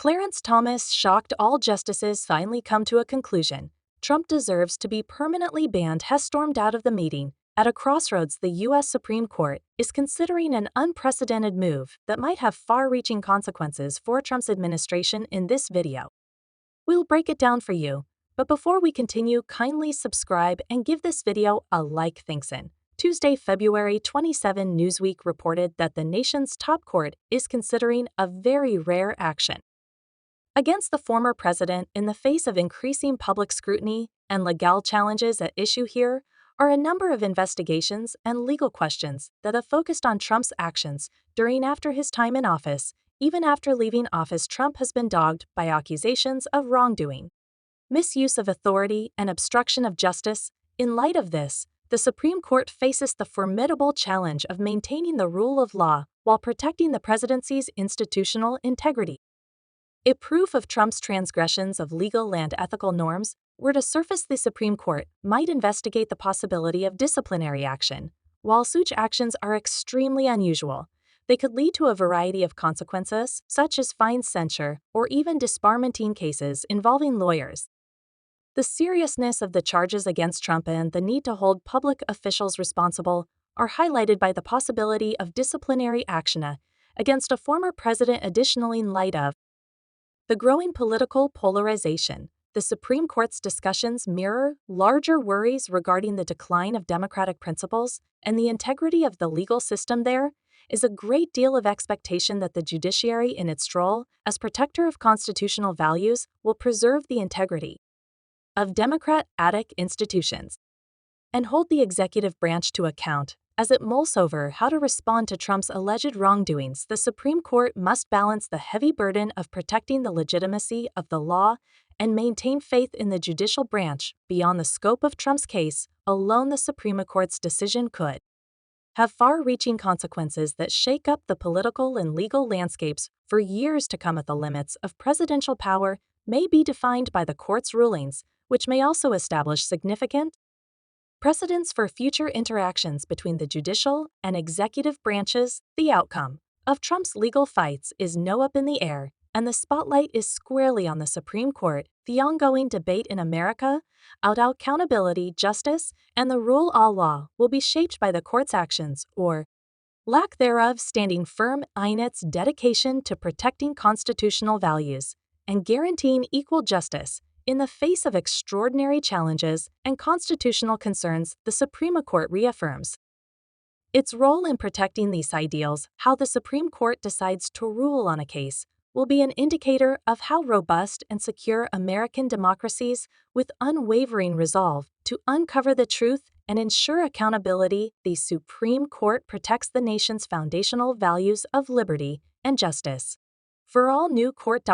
Clarence Thomas shocked all justices finally come to a conclusion. Trump deserves to be permanently banned has stormed out of the meeting. At a crossroads, the U.S. Supreme Court is considering an unprecedented move that might have far-reaching consequences for Trump's administration in this video. We'll break it down for you, but before we continue, kindly subscribe and give this video a like. Thanks. Tuesday, February 27, Newsweek reported that the nation's top court is considering a very rare action against the former president. In the face of increasing public scrutiny and legal challenges at issue, here are a number of investigations and legal questions that have focused on Trump's actions during after his time in office. Even after leaving office, Trump has been dogged by accusations of wrongdoing, misuse of authority, and obstruction of justice. In light of this, the Supreme Court faces the formidable challenge of maintaining the rule of law while protecting the presidency's institutional integrity. If proof of Trump's transgressions of legal and ethical norms were to surface, the Supreme Court might investigate the possibility of disciplinary action. While such actions are extremely unusual, they could lead to a variety of consequences, such as fines, censure, or even disbarment in cases involving lawyers. The seriousness of the charges against Trump and the need to hold public officials responsible are highlighted by the possibility of disciplinary action against a former president. Additionally, in light of the growing political polarization, the Supreme Court's discussions mirror larger worries regarding the decline of democratic principles and the integrity of the legal system. There is a great deal of expectation that the judiciary, in its role as protector of constitutional values, will preserve the integrity of democratic institutions and hold the executive branch to account as it mulls over how to respond to Trump's alleged wrongdoings. The Supreme Court must balance the heavy burden of protecting the legitimacy of the law and maintain faith in the judicial branch. Beyond the scope of Trump's case alone, the Supreme Court's decision could have far-reaching consequences that shake up the political and legal landscapes for years to come. The limits of presidential power may be defined by the court's rulings, which may also establish significant precedents for future interactions between the judicial and executive branches. The outcome of Trump's legal fights is up in the air, and the spotlight is squarely on the Supreme Court. The ongoing debate in America about accountability, justice, and the rule of law will be shaped by the court's actions, or lack thereof, standing firm in its dedication to protecting constitutional values and guaranteeing equal justice in the face of extraordinary challenges and constitutional concerns. The Supreme Court reaffirms its role in protecting these ideals. How the Supreme Court decides to rule on a case will be an indicator of how robust and secure American democracies, with unwavering resolve to uncover the truth and ensure accountability. The Supreme Court protects the nation's foundational values of liberty and justice. For all new court documents,